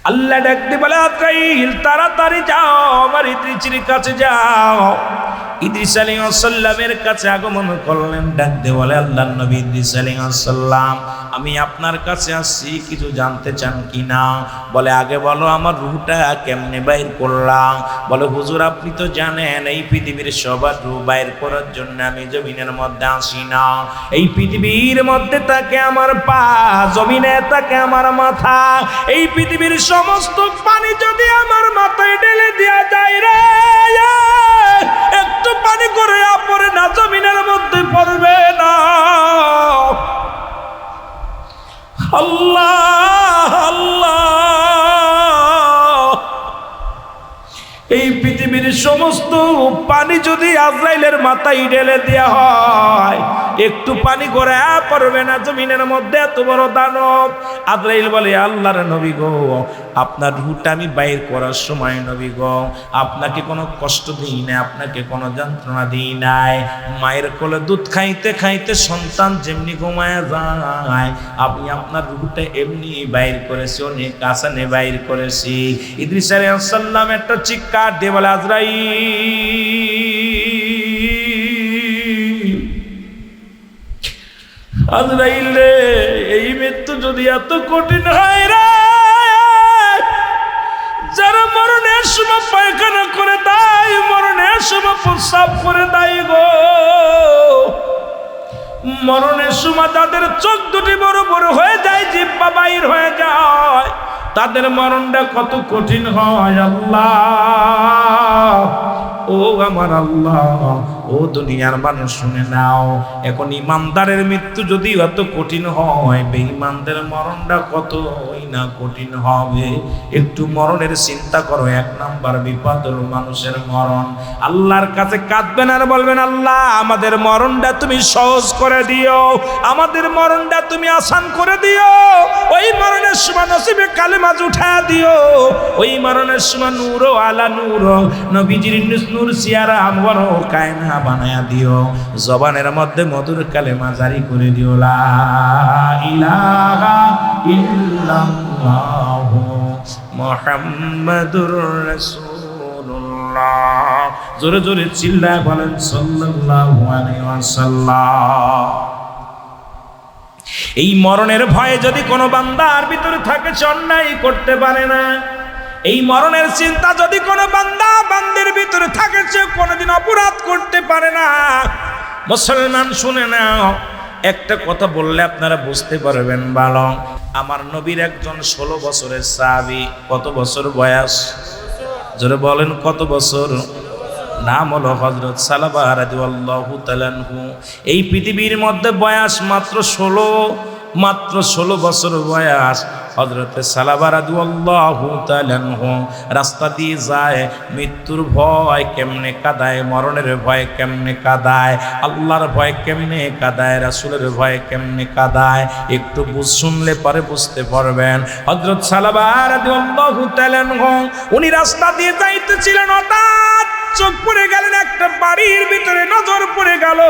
আল্লাহ ডাকতে বলে আজরাইল তাড়াতাড়ি যাও আমার ইদ্রিসের কাছে যাও। ইদ্রিস আলাইহিস সালামের কাছে আগমন করলেন, ডাকতে বলে আল্লাহর নবী ইদ্রিস আলাইহিস সালাম আমি আপনার কাছে আসছি, কিছু জানতে চান কিনা? বলে আগে বলো আমার রূহটা কেমনে বাইর করলাম? বলে হুজুর আপনি তো জানেন এই পৃথিবীর সবার রূহ বাইর করার জন্য আমি জমিনের মধ্যে আসি না। এই পৃথিবীর মধ্যে থাকে আমার পা, জমিনে থাকে আমার মাথা। এই পৃথিবীর সমস্ত পানি যদি আমার মাথায় ঢেলে দেওয়া যায় রে, একটু পানি করে পড়ে না, জমিনের মধ্যে পড়বে না। আল্লাহ আল্লাহ, এই পৃথিবীর সমস্ত পানি যদি আজরাইলের মাথায় ঢেলে দেওয়া হয়, একটু পানি করে পড়বে না জমিনের মধ্যে, এত বড় দানব। আজরাইল বলে আল্লাহর নবী গো, আপনার রূহটা আমি বাইর করার সময় নবী গো আপনাকে কোনো কষ্ট দিই না, আপনাকে কোনো যন্ত্রণা দিই নাই। মায়ের কোলে দুধ খাইতে খাইতে সন্তান যেমনি ঘুমায় যায়, আমি আপনার রূহটা এমনি বাইর করেছি, অনেক আসানে বাইর করেছি। ইদ্রিস আলাইহিস সালাম একটা চিৎকার দিয়ে বলে আজরাইল রে, এই মৃত্যু যদি এত কঠিন হয় রে, যারা মরণের সময় পায়খানা করে দেয়, মরণের সময় প্রস্রাব করে দেয় গো, মরণের সময় তাদের চোখ দুটি বড় বড় হয়ে যায়, জিহ্বা বাইর হয়ে যায়, তাদের মরণটা কত কঠিন হয়। আল্লাহ ও আমার আল্লাহ, ও দুনিয়ার মানুষ শুনে নাও, এখন ইমানদারের মৃত্যু যদি এত কঠিন হয়, বেঈমানদের মরণটা কতই না কঠিন হবে। একটু মরণের চিন্তা করো। এক নাম্বার বিপদ হলো মানুষের মরণ। আল্লাহর কাছে কাঁদবেন আর বলবেন আল্লাহ আমাদের মরণটা তুমি সহজ করে দিও, আমাদের মরণটা তুমি আসান করে দিও। ওই মরণের সময় নসিবে কালেমা উঠা দিও, ওই মরণের সময় নূর আলা নূর, নবীজির নূর সিয়ারা আমর কায়না বানায়া দিও, জবানের মধ্যে মধুর কালেমা জারি করে দিও, লা ইলাহা ইল্লাল্লাহ মুহাম্মাদুর রাসূলুল্লাহ। জোরে জোরে চিল্লায় বলেন সাল্লাল্লাহু আলাইহি ওয়াসাল্লাম। এই মরণের ভয়ে যদি কোনো বান্দার ভিতরে থাকে, অন্যায় করতে পারে না। এই মরণের চিন্তা যদি কোনো বান্দা বান্দির ভিতরে থাকে, সে কোনোদিন অপরাধ করতে পারে না। মুসলমান শুনে নাও, একটা কথা বললে আপনারা বুঝতে পারবেন ভালো। আমার নবীর একজন 16 বছরের সাহাবী, কত বছর বয়স? জোরে বলেন কত বছর? নাম হলো হযরত সালাবা রাদিয়াল্লাহু তাআলা আনহু। এই পৃথিবীর মধ্যে বয়স মাত্র 16 বছর বয়স। হযরতে সালাবা রাদিয়াল্লাহু তাআলা আনহু রাস্তা দিয়ে যায়, মৃত্যুর ভয় কেমনে কাদায়, মরণের ভয় কেমনে কাদায়, আল্লাহর ভয় কেমনে কাদায়, রাসূলের ভয় কেমনে কাদায়, একটু শুনলে পরে বুঝতে পারবেন। হযরত সালাবা রাদিয়াল্লাহু তাআলা আনহু উনি রাস্তা দিয়ে যাইতেছিলেন, হঠাৎ চোখ পড়ে গেলেন একটা বাড়ির ভিতরে, নজর পড়ে গেল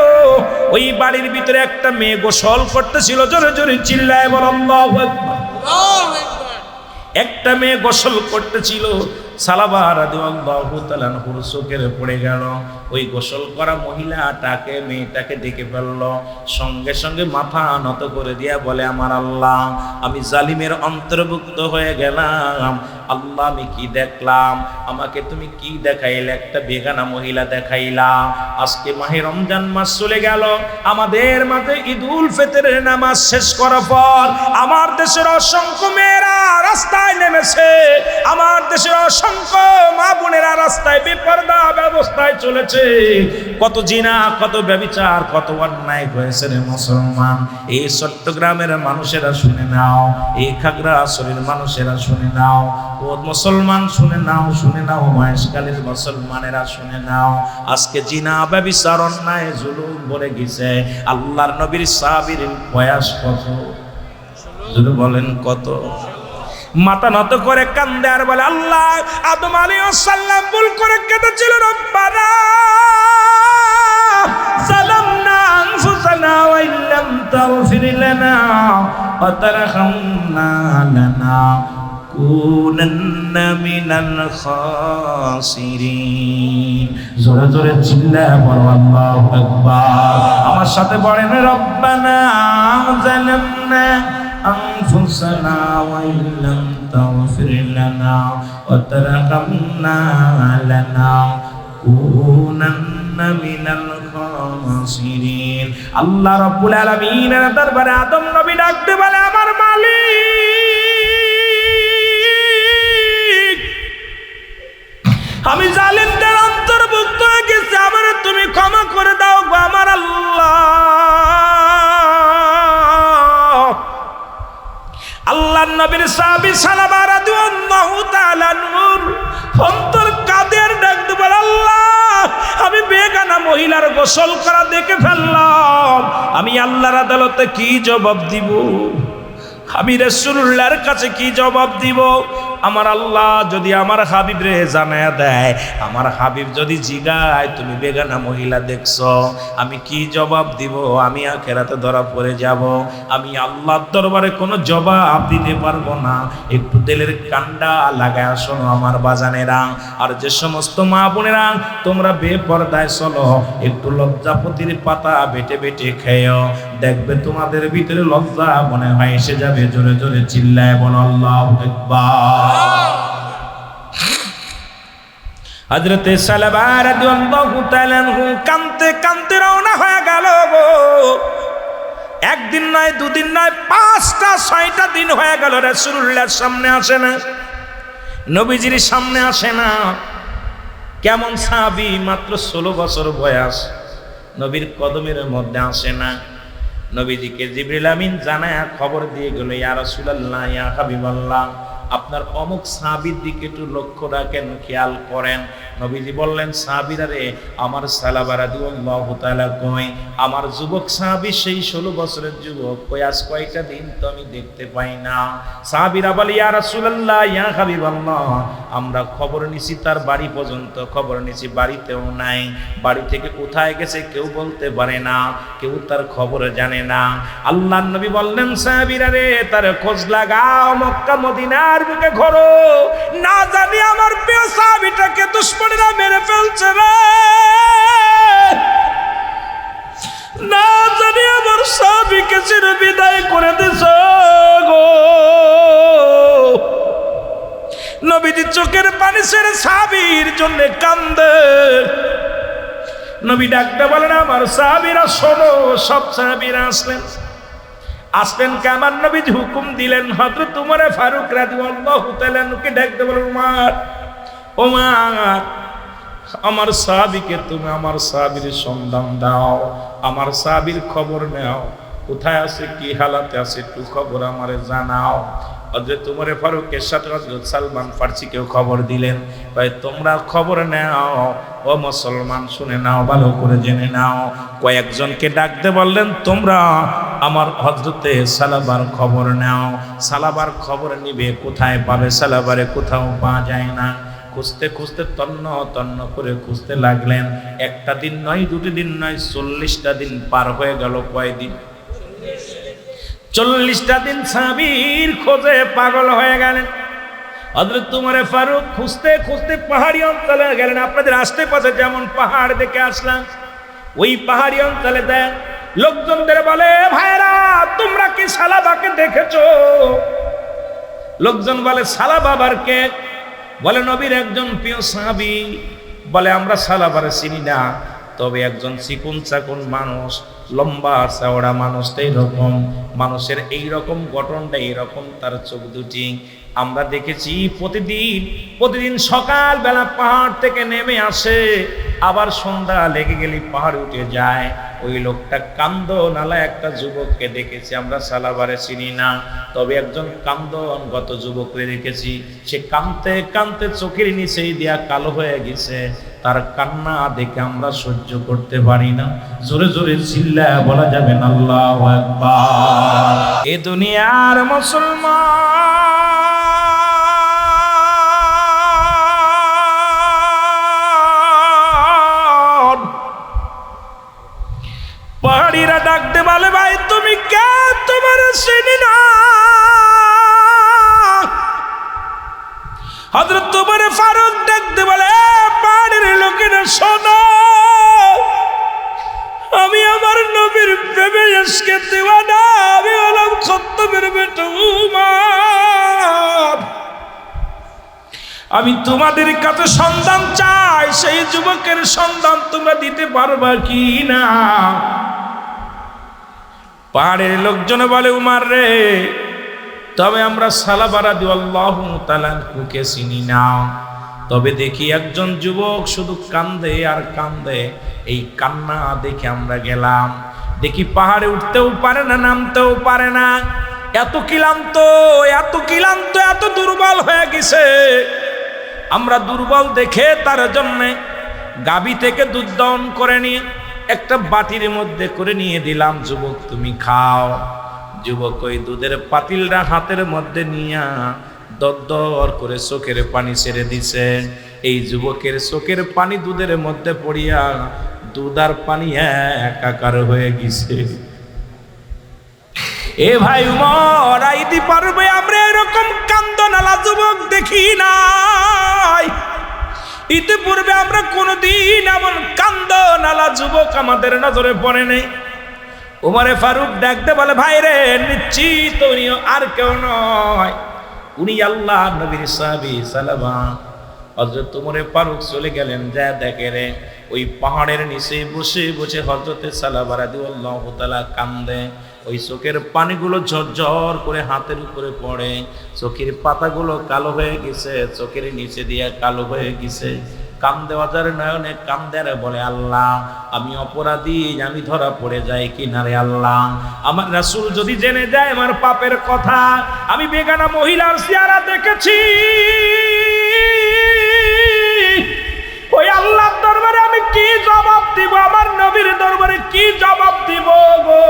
ওই বাড়ির ভিতরে একটা মেয়ে গোসল করতেছিল। জোরে জোরে চিল্লায় বল আল্লাহু আকবার। একটা মেয়ে গোসল করতেছিল। সালাবা রাদিয়াল্লাহু তাআলা আনহুর চোখের পড়ে গেল। ওই গোসল করা মহিলাটাকে, মেয়েটাকে ডেকে ফেলল, সঙ্গে সঙ্গে মাথা নত করে দিয়া বলে আমার আল্লাহ আমি জালিমের অন্তর্ভুক্ত হয়ে গেলাম। আল্লাহ আমি কি দেখলাম, আমাকে তুমি কি দেখাইলে? একটা বেগানা মহিলা দেখাইলা। আজকে মাহে রমজান মাস চলে গেল, আমাদের মাঝে ঈদুল ফিতরের নামাজ শেষ করার পর আমার দেশের অসংখ্য মেয়েরা রাস্তায় নেমেছে, আমার দেশের অসংখ্য মা বোনেরা রাস্তায় বেপরদা ব্যবস্থায় চলেছে। কত জিনা, কত ব্যভিচার, কত অন্যায় হয়েছে রে মুসলমান। এই চট্টগ্রামের মানুষেরা শুনে নাও, এই খাগড়াছড়ির মানুষেরা শুনে নাও, ও মুসলমান শুনে নাও, শুনে নাও, মহেশখালীর মুসলমানেরা শুনে নাও। আজকে জিনা, ব্যভিচার, অন্যায়, জুলুম ভরে গেছে। আল্লাহর নবীর সাহাবীর বয়স কত? যদি বলেন কত? মাথা নত করে কান্দে আর বলে আল্লাহ আদম আলাইহিস সালাম ভুল করে কেঁদেছিল, রব্বানা যালামনা আনফুসানা ওয়া ইল্লাম তাগফির লানা ওয়া তারহামনা লাকুনান্না মিনাল খাসিরিন। জোরে জোরে চিল্লায় বলো আল্লাহু আকবার। আমার সাথে পড়েন রব্বানা যালামনা أنفسنا وإن لم تغفر لنا وترحمنا لنكونن من الخاسرين। আল্লাহ রাব্বুল আলামিনের দরবারে আদম নবী ডাকতে বলে, আমার মালিক, আমি জালিমদের অন্তর্ভুক্ত হয়ে গেছি, আমার তুমি ক্ষমা করে দাও গো আমার আল্লাহ। আল্লাহর নবীর সাহাবী সালাবা রাদিয়াল্লাহু তাআলা নূর অন্তর কাদের ডাক দিয়ে বলে, আল্লাহ আমি বেগানা মহিলার গোসল করা দেখে ফেললাম, আমি আল্লাহর আদালতে কি জবাব দিব? আমি রাসূলুল্লাহর কাছে কি জবাব দিব? আমার আল্লাহ যদি আমার হাবিব রে জানায়া দেয়, আমার হাবিব যদি জিগায় তুমি বেগানা মহিলা দেখছো, আমি কি জবাব দিব? আমি আখিরাতে ধরা পড়ে যাব, আমি আল্লাহর দরবারে কোনো জবাব দিতে পারবো না। একটু দিলের কান্ডা লাগায় শোনো আমার বাজানেরা, আর যে সমস্ত মা বোনেরা তোমরা বেপরদায় চলো, একটু লজ্জাপতির পাতা বেটে বেটে খেয়েও, দেখবে তোমাদের ভিতরে লজ্জা মনে হয় এসে যাবে। জোরে জোরে চিল্লায় বলো আল্লাহু আকবার। হযরতে সালাবা রাদিয়াল্লাহু তাআলা আনহু কাঁদতে কাঁদতে রওনা হয়ে গেল গো। একদিন নয়, দুদিন নয়, 5টা 6টা দিন হয়ে গেল রাসূলুল্লাহর সামনে আসে না, নবীজির সামনে আসে না। কেমন সাহাবী, মাত্র 16 বছর বয়স, নবীর কদমের মধ্যে আসে না। নবীজিকে জিবরিল আমিন জানায়া খবর দিয়ে গেল, ইয়া রাসূলুল্লাহ, ইয়া হাবিবাল্লাহ, আপনার অমুক সাহাবীর দিকে একটু লক্ষ্য রাখেন, খেয়াল করেন। নবীজি বললেন, সাহাবীরা রে, আমার সালাবা রাদিয়াল্লাহু তাআলা কই? আমার যুবক সাহাবী, সেই 16 বছরের যুবক কই? আজ কয়টা দিন তো আমি দেখতে পাই না। সাহাবীরা বলে, ইয়া রাসূলুল্লাহ, ইয়া হাবিবাল্লাহ, আমরা খবর নিছি তার বাড়ি পর্যন্ত, খবর নিছি বাড়িতেও নাই, বাড়ি থেকে কোথায় গেছে কেউ বলতে পারে না, কেউ তার খবর জানে না। আল্লাহর নবী বললেন, সাহাবীরা রে, তার খোঁজ লাগাও, মক্কা মদিনার বুকে ঘোরো, না জানি আমার প্রিয় সাহাবীটাকে দুশমনেরা মেরে ফেলছে রে, না জানি আমার সাহাবীকে চির বিদায় করে দিছে গো। নবীজি চোখের পানি ছেড়ে সাহাবীর জন্য কান্দে। নবী ডাকতে বলেন, আমার সাহাবীরা শোনো। সব সাহাবীরা আসলেন কে? আমার নবীজি হুকুম দিলেন, হযরত উমর ফারুক রাদিয়াল্লাহু তাআলা নুকে ডাকতে বলেন, উমর, ওমর, আমার সাহাবীকে তুমি আমার সাহাবীর সন্ধান দাও, আমার সাহাবীর খবর নাও, কোথায় আছে, কি হালাতে আছে, একটু খবর আমারে জানাও। হযরত উমর ফারুকের সাথে হযরত সালমান ফারসিকেও খবর দিলেন, ভাই তোমরা খবর নাও, ও মুসলমান শুনে নাও, ভালো করে জেনে নাও। কয়েকজনকে ডাকতে বললেন, তোমরা আমার হযরতে সালাবার খবর নাও। সালাবার খবর নিবে, কোথায় পাবে? সালাবারে কোথাও পাওয়া যায় না। খুঁজতে খুঁজতে তন্ন তন্ন করে খুঁজতে লাগলেন। একটা দিন নয়, দুটি দিন নয়, 40টা দিন পার হয়ে গেল। কয়দিন? 40টা দিন সাহাবীর খোঁজে পাগল হয়ে গেলেন। হযরত উমর ফারুক খুঁজতে খুঁজতে পাহাড়ি অঞ্চলে গেলেন। আপনাদের আশেপাশে যেমন পাহাড় দেখে আসলাম, ওই পাহাড়ি অঞ্চলে দেন লোকজনদের বলে, ভাইরা তোমরা কি সালাবাকে দেখেছো? লোকজন বলে, সালাবা কে? বলে, নবীর একজন প্রিয় সাহাবী। বলে, আমরা সালাবারে চিনি না, তবে একজন চিকুন চাকুন মানুষ, লম্বা চওড়া মানুষ, এইরকম মানুষের এইরকম গঠনটা, এইরকম তার চোখ দুটি। আমরা দেখেছি প্রতিদিন সকালবেলা পাহাড় থেকে নেমে আসে, আবার সন্ধ্যা লেগে গেলে পাহাড়ে উঠে যায়। ওই লোকটা কান্দনালা একটা যুবককে দেখেছি, আমরা সালাবারে চিনি না, তবে একজন কান্দনগত যুবককে দেখেছি। সে কাঁদতে কাঁদতে চোখের নিচেই দিয়া কালো হয়ে গেছে, তার কান্না দেখে আমরা সহ্য করতে পারি না। জোরে জোরে চিল্লায় বলা যাবে না আল্লাহু আকবার। এ দুনিয়ার মুসলমান পাহাড়িরা ডাকতে বলে, ভাই তুমি কে? তোমার চিনি না। হযরত ওমর ফারুক ডাকতে বলে, পাহাড়ের লোকেরা শোনো, আমি আমার নবীর প্রেমে ইশকে দিওয়ানা, আমি হলাম খাত্তাবের বেটা উমর। আমি তোমাদের কাছে সন্ধান চাই, সেই যুবকের সন্ধান তোমরা দিতে পারবা কি না? পাহাড়ের লোকজন বলে, উমার রে, তবে আমরা সালাবা রাদিয়াল্লাহু তাআলা আনহুকে চিনি না, তবে দেখি একজন যুবক শুধু কান্দে আর কান্দে, এই কান্না দেখে আমরা গেলাম। দেখি পাহাড়ে উঠতেও পারে না, নামতেও পারে না, এত ক্লান্ত, এত ক্লান্ত, এত দুর্বল হয়ে গেছে। আমরা দুর্বল দেখে তার জন্য গাবি থেকে দুধ দহন করে নিয়ে একটা বাটির মধ্যে করে নিয়ে দিলাম, যুবক তুমি খাও। যুবক ওই দুধের পাতিলটা হাতের মধ্যে নিয়া দরদর করে চোখের পানি ছেড়ে দিছে। এই যুবকের চোখের পানি দুধের মধ্যে পড়িয়া দুধ আর পানি একাকার হয়ে গেছে। এ ভাই উমর, আইতে পারবে আমরা এরকম কান্দনালা যুবক দেখি নাই। ইতিপূর্বে আমরা কোনদিন এমন কান্দনালা যুবক আমাদের নজরে পড়ে নেই। উমরে ফারুক ডাকতে বলে, ভাই রে, নিশ্চিত উনি আর কেউ নয়, উনি আল্লাহ নবীর সাহাবী সালাবা। হযরত উমরে ফারুক চলে গেলেন, যা দেখে রে ওই পাহাড়ের নিচে বসে বসে হযরতে সালাবা রাদিয়াল্লাহু তাআলা কান্দে। ওই চোখের পানিগুলো ঝরঝর করে হাতের উপরে পড়ে, চোখের পাতাগুলো কালো হয়ে গেছে, চোখের নিচে দিয়ে কালো হয়ে গেছে। কান্দে অজার নয়নে কান্দে আর বলে, আল্লাহ আমি অপরাধী, আমি ধরা পড়ে যাই কিনারে আল্লাহ, আমার রাসূল যদি জেনে যায় আমার পাপের কথা, আমি বেগানা মহিলার চেহারা দেখেছি, ওই আল্লাহর দরবারে আমি কি জবাব দিব, আমার নবীর দরবারে কি জবাব দিব গো?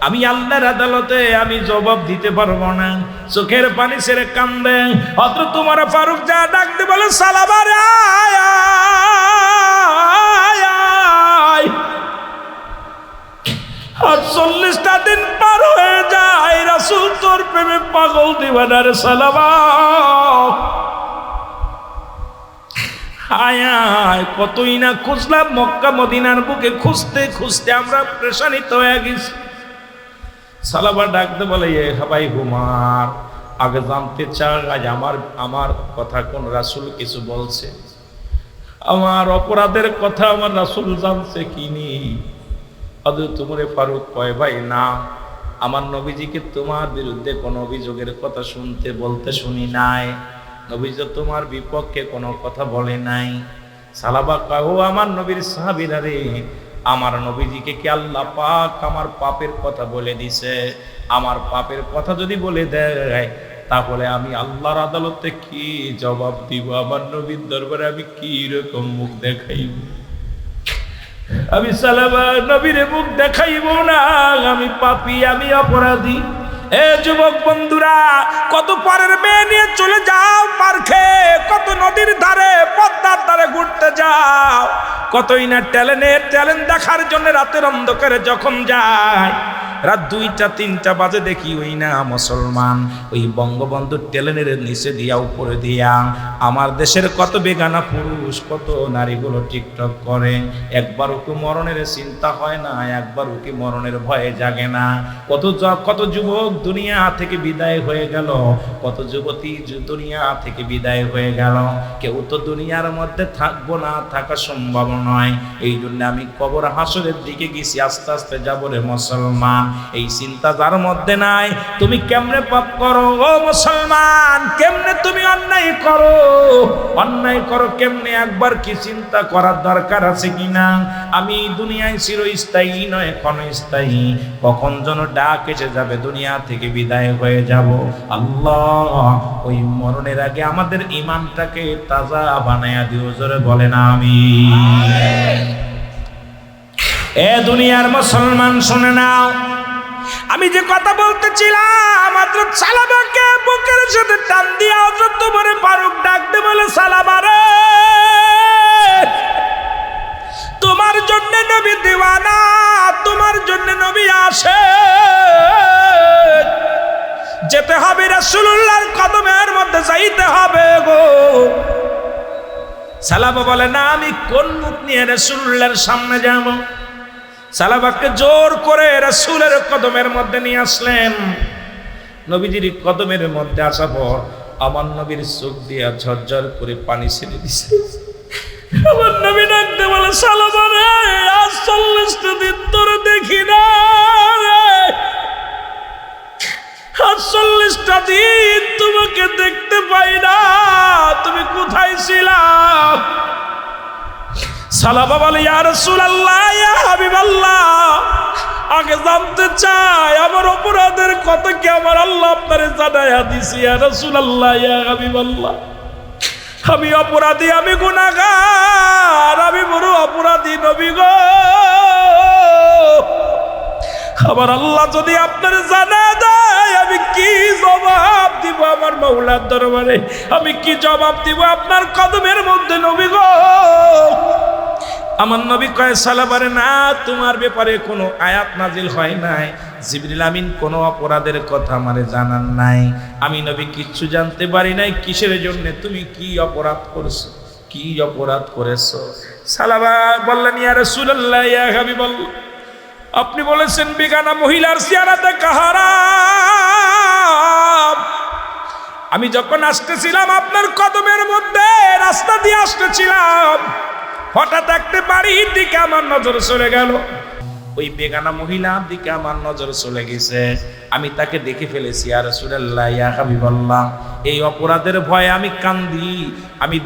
আমি আল্লাহর আদালতে আমি জবাব দিতে পারবো না। চোখের পানি ছেড়ে কান্দে। হযরত উমর ফারুক যা ডাকতে বলে, সালাবা রে, আয় আয় আয়। আর 40টা দিন পার হয়ে যায়, রাসূল তোর প্রেমে পাগল দিওয়ানা রে সালাবা। আয় আয়, কতই না খুঁজলাম মক্কা মদিনার বুকে, খুঁজতে খুঁজতে আমরা পেরেশানিত হয়ে গেছি। সালাবা ডাকতে বলে, এ ভাই উমর, আগে জানতে চাই আমার কথা কোন রাসূল কিছু বলছে? আমার অপরাধের কথা আমার রাসূল জানছে কিনি? হযরত উমর ফারুক কয়, ভাই না, আমার নবীজিকে তোমার বিরুদ্ধে কোন অভিযোগের কথা বলতে শুনি নাই, নবীজি তোমার বিপক্ষে কোনো কথা বলে নাই। সালাবা কয়, ও আমার নবীর সাহাবীরা রে, আমার নবীজিকে কি আল্লাহ পাক আমার পাপের কথা বলে দিছে? আমার পাপের কথা যদি বলে দেয়, তাহলে আমি আল্লাহর আদালতে কি জবাব দিব? আমার নবীর দরবারে আমি কি রকম মুখ দেখাইব? আমি সালাবা নবীর মুখ দেখাইব না, আমি পাপী, আমি অপরাধী। এ যুবক বন্ধুরা, কত পরের মেয়ে নিয়ে চলে যাও পার খেয়ে, কত নদীর ধারে পদ্মার ধারে ঘুরতে যাও, কতই না ট্যালেন্ট দেখার জন্য রাতের অন্ধকারে যখন যায়, রাত 2টা 3টা বাজে দেখি ওই না মুসলমান ওই বঙ্গবন্ধুর ট্যালেন্টের নিচে দিয়া উপরে দিয়া আমার দেশের কত বেগানা পুরুষ, কত নারীগুলো টিকটক করে। একবারও কি মরণের চিন্তা হয় না? একবারও কি মরণের ভয়ে জাগে না? কত যুবক দুনিয়া থেকে বিদায় হয়ে গেল, কত যুবতী দুনিয়া থেকে বিদায় হয়ে গেল। কেউ তো দুনিয়ার মধ্যে থাকবো না, থাকা সম্ভব নয়। এই জন্য আমি কবর হাসরের দিকে গেছি, আস্তে আস্তে যাবো রে মুসলমান। এই চিন্তা যার মধ্যে নাই, তুমি কেমনে পাপ করো ও মুসলমান, কেমনে তুমি অন্যায় করো কেমনে, একবার কি চিন্তা করার দরকার আছে কিনা? আমি দুনিয়ায় চিরস্থায়ী নয়, ক্ষণস্থায়ী, কখন যেন ডাক এসে যাবে, দুনিয়া থেকে বিদায় হয়ে যাব। আল্লাহ ওই মরণের আগে আমাদের ঈমানটাকে তাজা বানায়া দিও, জোরে বলেন আমিন। এ দুনিয়ার মুসলমান শুনে নাও, আমি যে কথা বলতেছিলাম, মাত্র সালাবাকে বুকের সাথে টান দিয়া হযরত উমর ফারুক ডাকতে বলে, সালাবা রে, তোমার জন্য নবী দিওয়ানা, তোমার জন্য নবী আসে, যেতে হবে রাসূলুল্লাহর কদমের মধ্যে যাইতে হবে গো। সালাবা বলে না, আমি কোন মুখ নিয়ে রাসূলুল্লাহর সামনে যাব? সালাবাকে জোর করে রাসূলের কদমের মধ্যে নিয়ে আসলেন। নবীজির কদমের মধ্যে আসা পর আমার নবীর চোখ দিয়া ঝরঝর করে পানি ছেড়ে দিছে। আমার নবী ডাকতে বলে, সালাবা রে, আজ 40টা দিন তোরে দেখি না রে, আজ 40টা দিন তোমাকে দেখতে পাই না, তুমি কোথায় ছিলা? সালাবা বলে, ইয়া রাসূলুল্লাহ, ইয়া হাবিবাল্লাহ, আগে জানতে চাই আমার অপরাধের কথা কি আমার আল্লাহ আপনারে জানায়া দিছি। ইয়া রাসূলুল্লাহ, ইয়া হাবিবাল্লাহ, আমি অপরাধী, আমি গুনাহগার, আমি বড় অপরাধী নবী গো। আমার আল্লাহ যদি আপনার জানা দেয়, আমি কি জবাব দিব আমার মাওলার দরবারে? আমি কি জবাব দিব আপনার কদমের মধ্যে নবী গো? আমার নবী কয়, সালাবারে না, তোমার ব্যাপারে কোনো আয়াত নাজিল হয় নাই, জিবরিল আমিন কোনো অপরাধের কথা আমারে জানান নাই, আমি নবী কিচ্ছু জানতে পারি নাই কিসের জন্য তুমি কি অপরাধ করছো, কি অপরাধ করেছো? সালাবা বললেন, ইয়া রাসূলুল্লাহ, ইয়া হাবিবাল্লাহ, আপনি বলেছেন বেগানা মহিলার জিয়ারতে হারাম। আমি যখন আসতেছিলাম আপনার কদমের মধ্যে, রাস্তা দিয়ে আসতেছিলাম, হঠাৎ একটা বাড়ির দিকে আমার নজর চলে গেল। ওই বেগানা মহিলার দিকে আমার নজর চলে গেছে, আমি তাকে দেখে ফেলেছি। ইয়া রাসূলুল্লাহ, ইয়া হাবিবাল্লাহ, এই অপরাধের ভয়ে আমি কান্দি, আমি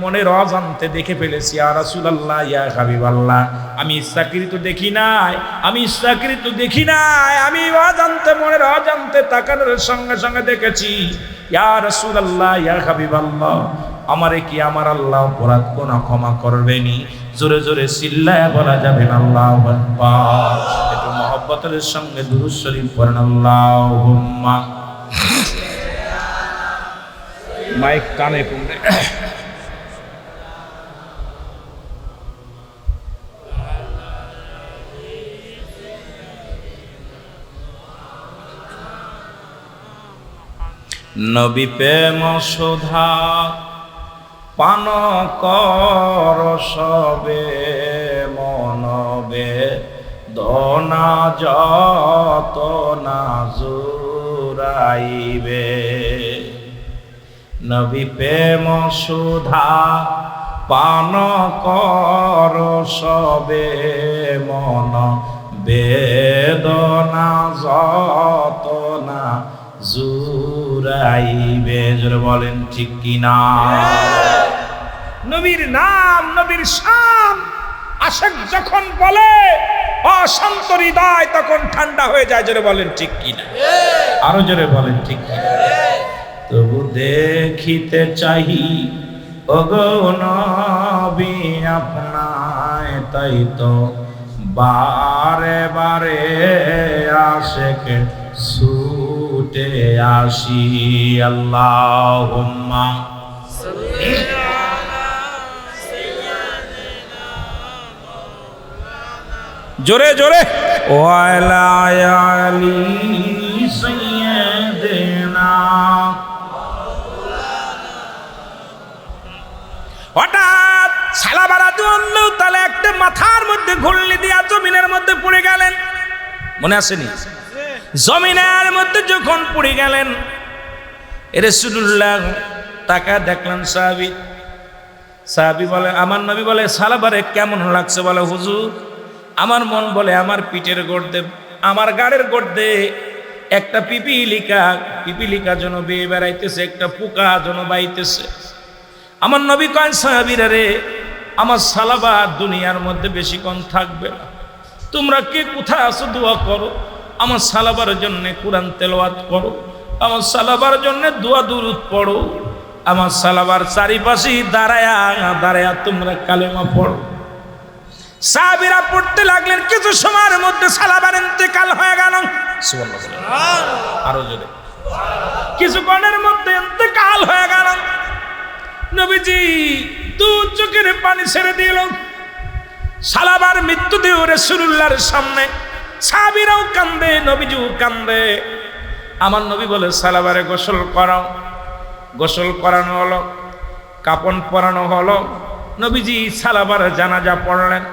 মনের অজান্তে দেখে ফেলেছি। ইয়া রাসূলুল্লাহ, ইয়া হাবিবাল্লাহ, আমি ইচ্ছাকৃত দেখি নাই, আমি অজান্তে, মনের অজান্তে তাকানোর সঙ্গে সঙ্গে দেখেছি। ইয়া রাসূলুল্লাহ, ইয়া হাবিবাল্লাহ, আমারে কি আমার আল্লাহ অপরাধ কোন ক্ষমা করবেনি? জোরে জোরে চিল্লায়া বলা যাবে না আল্লাহু আকবার। একটু মহব্বতের সঙ্গে দুরূদ শরীফ পড়েন, আল্লাহুম্মা। মাইক কানে পড়ে। নবী প্রেম সুধা পান কর সবে, মনবে দনা যত না জুরাইবে। নবী প্রেম সুধা পান কর সবে, মন বেদনা যত না জুরাইবে। জোরে বলেন ঠিক কিনা? নবীর নাম, নবীর শান আশিক যখন বলে, অশান্ত হৃদয় তখন ঠান্ডা হয়ে যায়। জোরে বলেন ঠিক কিনা? আরো জোরে বলেন ঠিক কিনা? তবু দেখিতে চাহি ওগো নবী আপনায়, তাই তো বারে বারে আশিক ছুটে আসি। আল্লাহুম্মা জোরে জোরে, ওয়ালা আলি সাইয়্যিদিনা। হঠাৎ সালাবা রাদিয়াল্লাহু তাআলা একটা মাথার মধ্যে ঘুরলি দিয়া জমিনের মধ্যে পড়ে গেলেন। মনে আসেনি? জমিনের মধ্যে যখন পড়ে গেলেন, রাসূলুল্লাহ তাকা দেখলেন সাহাবী বলে, আমার নবী বলে, সালাবারে কেমন লাগছে? বলে, হুজুর, আমার মন বলে আমার পিঠের গর্দে, আমার গাড়ের গর্দে একটা পিপিলিকা যেন বেয়ে বেড়াইতেছে, একটা পোকা যেন বাইতেছে। আমার নবী কয়, সাহাবীরা রে, আমার সালাবা দুনিয়ার মধ্যে বেশিক্ষণ থাকবে না, তোমরা কে কোথায় আছো দোয়া করো, আমার সালাবার জন্য কুরআন তেলাওয়াত করো, আমার সালাবার জন্য দোয়া দুরূদ পড়ো, আমার সালাবার চারিপাশে দাঁড়ায়া তোমরা কালেমা পড়ো। সাহাবীরা পড়তে লাগলেন। কিছু সময়ের মধ্যে সালাবার ইন্তেকাল হয়ে গেল। সুবহানাল্লাহ, আরো জোরে। কিছুক্ষণের মধ্যে ইন্তেকাল হয়ে গেল। নবীজি দু চোখের পানি ছেড়ে দিল। সালাবার মৃত্যু দেহ রাসূলুল্লাহর সামনে। সাহাবীরাও কান্দে, নবীজিও কান্দে। আমার নবী বলে সালাবারে গোসল করাও। গোসল করানো হলো, কাপন পরানো হলো, নবীজি সালাবার জানাজা পড়লেন।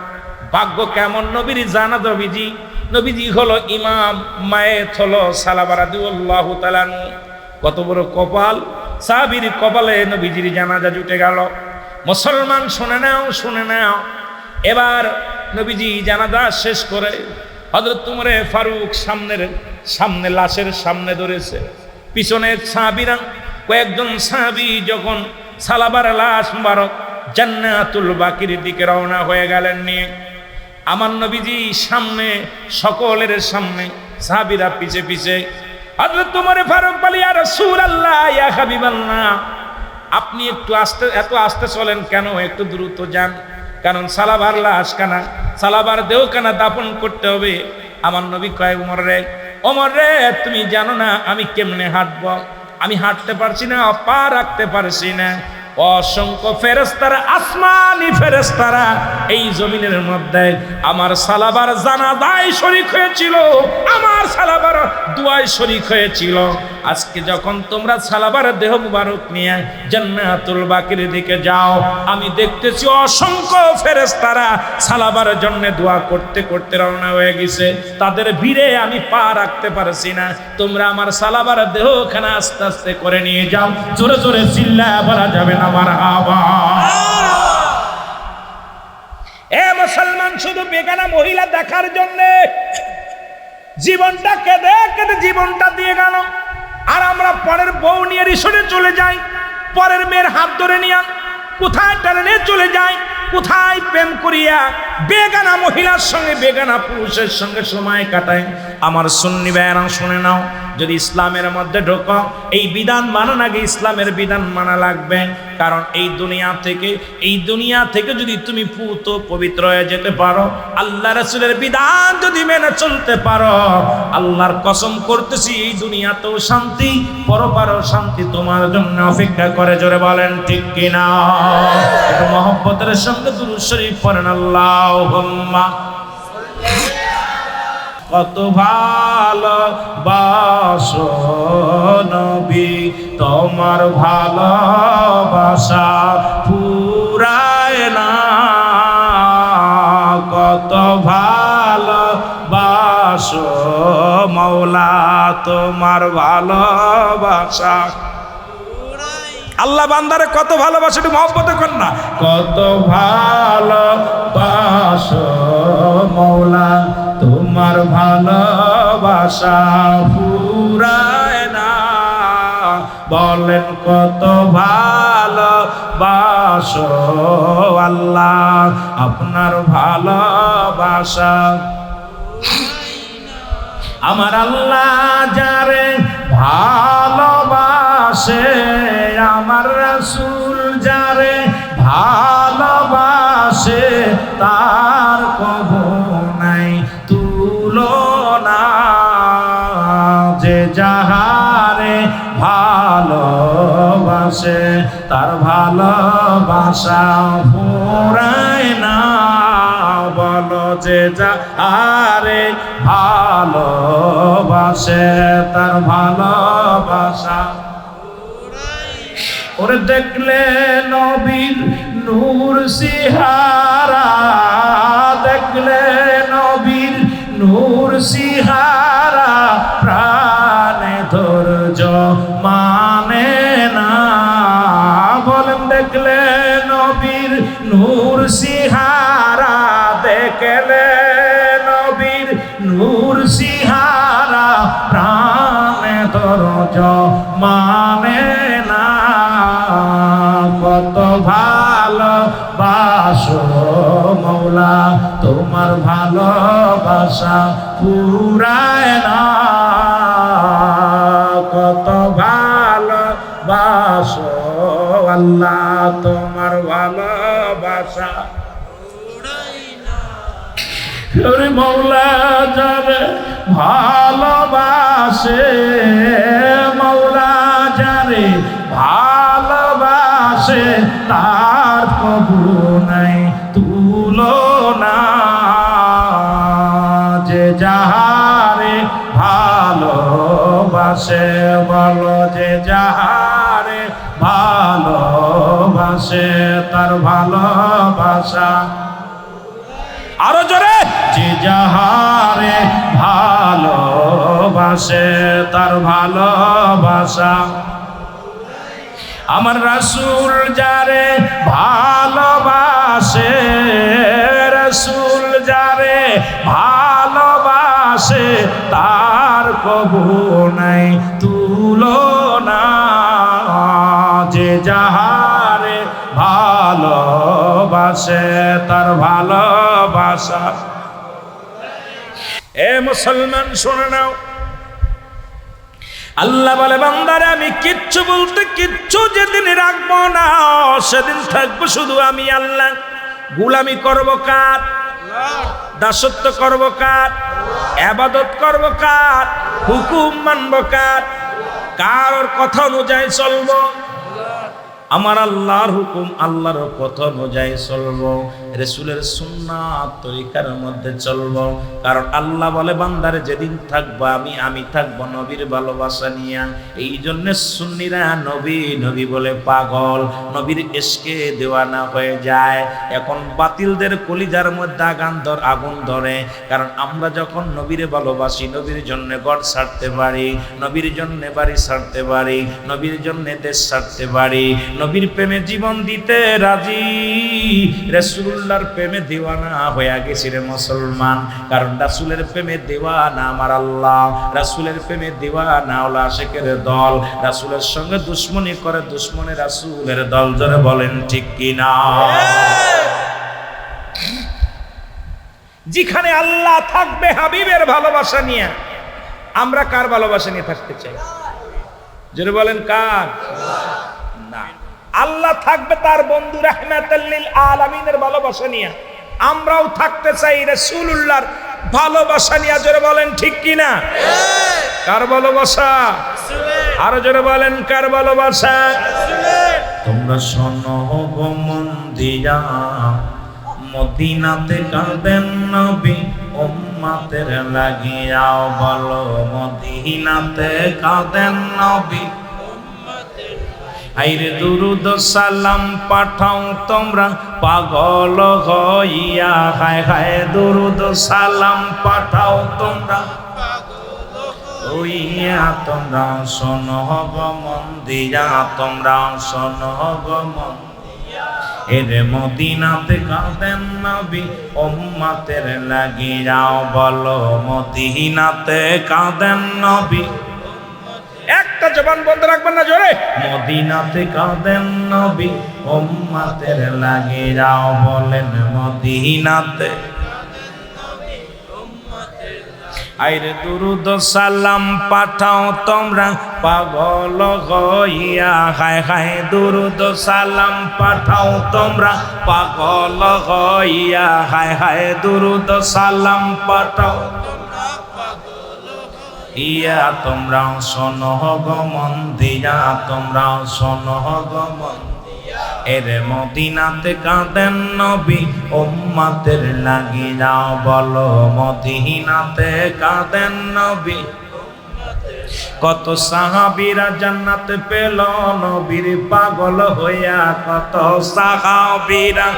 ভাগ্য কেমন নবীর জানাজা, নবীজি হলো ইমাম, মায়েত হলো সালাবা রাদিয়াল্লাহু তাআলা আনহু। কত বড় কপাল, সাহাবীর কপালে নবীজির জানাজা জুটে গেল। মুসলমান শুনে নাও, শুনে নাও। এবার নবীজি জানাজা শেষ করে হযরত উমরে ফারুক সামনে লাশের সামনে ধরেছে, পিছনে সাহাবীরা কয়েকজন সাহাবী যখন সালাবার লাশ মুবারক জান্নাতুল বাকির দিকে রওনা হয়ে গেলেন নিয়ে, আমার নবীজি সামনে, সকলের সামনে, সাহাবীরা পিছে পিছে। হযরত উমরে ফারুক বলে, ইয়া রাসূলুল্লাহ, ইয়া হাবিবাল্লাহ, আপনি একটু আস্তে, এত আস্তে চলেন কেন? একটু দ্রুত যান, কারণ সালাবার লাশ কানা, সালাবার দেহ কানা দাফন করতে হবে। আমার নবী কয়, ওমর রে, তুমি জানো না আমি কেমনে হাঁটবো? আমি হাঁটতে পারছি না, পা রাখতে পারছি না। অসংখ্য ফেরেশতারা, আসমানি ফেরেশতারা এই জমিনের মধ্যে আমার সালাবার জানাজায় শরীক হয়েছিল, আমার সালাবার দুয়ায় শরীক হয়েছিল। আজকে যখন তোমরা সালাবার দেহ মুবারক নিয়ে জান্নাতুল বাকির দিকে যাও, আমি দেখতেছি অসংখ্য ফেরেশতারা সালাবার জন্য দোয়া করতে করতে রওনা হয়ে গেছে। তাদের ভিড়ে আমি পা রাখতে পারছি না। তোমরা আমার সালাবার দেহখানা আস্তে আস্তে করে নিয়ে যাও। জোরে জোরে চিল্লায়া বলা যাবে না মারহাবা। এ মুসলমান, শুধু বেগানা মহিলা দেখার জন্য জীবনটা কেঁদে কেঁদে জীবনটা দিয়ে গেল। আর আমরা পরের বউ নিয়ে রিসোর্টে চলে যাই, পরের মেয়ের হাত ধরে নিয়ে কোথায় টানে চলে যাই, কোথায় প্রেম করিয়া বেগানা মহিলার সঙ্গে, বেগানা পুরুষের সঙ্গে সময় কাটায়। আমার সুন্নি ভাইয়েরা শুনে নাও, যদি ইসলামের মধ্যে ঢোকো, এই বিধান মানার আগে ইসলামের বিধান মানা লাগবে। কারণ এই দুনিয়া থেকে যদি তুমি পুত পবিত্র হয়ে যেতে পারো, আল্লাহ রাসূলের বিধান যদি মেনে চলতে পারো, আল্লাহর কসম করতেছি এই দুনিয়াতেও শান্তি, পরপারেও শান্তি তোমার জন্য অপেক্ষা করে। জোরে বলেন ঠিক কিনা? একটু মহব্বতের সঙ্গে দুরূদ শরীফ পড়েন, আল্লাহুম্মা। কত ভালোবাসো নবী, তোমার ভালোবাসা ফুরায় না। কত ভালোবাসো মওলা, তোমার ভালোবাসা। আল্লাহ বান্দারে কত ভালোবাসে, একটু মহব্বতে কর না। কত ভালোবাসো মওলা, তোমার ভালোবাসা ফুরায় না। বলেন কত ভালোবাসো আল্লাহ, আপনার ভালোবাসা। আমার আল্লাহ যারে ভালোবাসে, আমার রাসূল যারে ভালোবাসে, তার কবু নাই তুলনা। যে যাহারে ভালোবাসে, তার ভালোবাসা ফুরায় না। বলো যে যাহারে ভালোবাসে, তার ভালোবাসা। ওরে দেখলে নবীর নূর সিহারা, দেখলে নবীর নূর সিহারা, প্রাণে ধৈর্য মানে না। বলেন দেখলে নবীর নূর সিহারা, দেখলে নবীর নূর সিহারা, প্রাণে ধৈর্য মানে না। কত ভালোবাসো মওলা, তোমার ভালোবাসা ফুরায় না। কত ভালোবাসো আল্লাহ, তোমার ভালোবাসা ফুরায় না। ওরে মওলা যারে ভালোবাসে, মওলা যারে ভালোবাসে, তার কবু নাই তুলনা। যে যাহারে ভালোবাসে, ভালোবাসে বলো যে যাহারে ভালোবাসে তার ভালোবাসা আরো জোরে যে যাহারে ভালোবাসে তার ভালোবাসা আমার রাসূল যারে ভালোবাসে রাসূল যারে ভালোবাসে তার কবু নাই তুলনা যে যাহারে ভালোবাসে তার ভালোবাসা এ মুসলমান শুনে নাও আল্লাহ বলে বান্দারে আমি কিচ্ছু বলতে কিচ্ছু যেদিন রাখবো না সেদিন থাকবো শুধু আমি আল্লাহ গোলামি করব কার দাসত্ব করব কার ইবাদত করব কার হুকুম মানব কার কথা অনুযায়ী চলবো আমার আল্লাহর হুকুম আল্লাহর কথা অনুযায়ী চলবো রাসূলের সুন্নাত তরিকার মধ্যে চলবো কারণ আল্লাহ বলে বান্দারে যেদিন থাকবো আমি থাকবো নবীর ভালোবাসা নিয়ে এই জন্য সুন্নিরা নবী নবী বলে পাগল নবীর ইশকে দেওয়ানা হয়ে যায় এখন বাতিলদের কলিজার মধ্যে আগুন ধরে কারণ আমরা যখন নবীর ভালোবাসি নবীর জন্য ঘর ছাড়তে পারি নবীর জন্য বাড়ি ছাড়তে পারি নবীর জন্য দেশ ছাড়তে পারি নবীর প্রেমে জীবন দিতে রাজি রাসূলুল্লাহর প্রেমে দিওয়ানা হয়ে গেছি রে মুসলমান কারণ রাসূলের প্রেমে দিওয়ানা আমার আল্লাহ রাসূলের প্রেমে দিওয়ানা হলো আশিকের দল রাসূলের সঙ্গে দুশমনি করে দুশমনে রাসূলের দল জোরে বলেন ঠিক কি না যেখানে আল্লাহ থাকবে হাবিবের ভালোবাসা নিয়ে আমরা কার ভালোবাসা নিয়ে থাকতে চাই জোরে বলেন কার না আল্লাহ থাকবে তার বন্ধু রাহমাতুল লিল আলামিনের ভালোবাসা নিয়ে আমরাও থাকতে চাই রাসূলুল্লাহর ভালোবাসা নিয়ে জোরে বলেন ঠিক কি না কার ভালোবাসা আরো জোরে বলেন কার ভালোবাসা তোমরা শোনো গো মন দিয়া মদিনাতে কাঁদেন নবী উম্মতের লাগিয়াও বলো মদিনাতে কাঁদেন নবী আইরে দুরুদ সালাম পাঠাও তোমরা পাগল হইয়া হায় হায় দুরুদ সালাম পাঠাও তোমরা হইয়া তোমরা শোনো গো মন দিয়া তোমরা শোনো গো মন এরে মদিনাতে কাঁদেন নবী উম্মতের লাগিয়াও বলো মদিনাতে কাঁদেন নবী একটা জবান বন্ধ রাখবেন না জোরে মদিনাতে কাঁদেন নবী উম্মতের লাগিয়াও বলেন মদিনাতে আইরে দুরুদ সালাম পাঠাও তোমরা পাগল হইয়া হায় হায় দুরুদ সালাম পাঠাও তোমরা পাগল হইয়া হায় হায় দুরুদ সালাম পাঠাও ইয়া তোমরা শোনো গো মন দিয়া তোমরা শোনো গো মন এরে মদিনাতে কাঁদেন নবী উম্মতের লাগিয়াও বলো মদিনাতে কাঁদেন নবী কত সাহাবীরা জান্নাত পেল নবীর পাগল হইয়া কত সাহাবীরা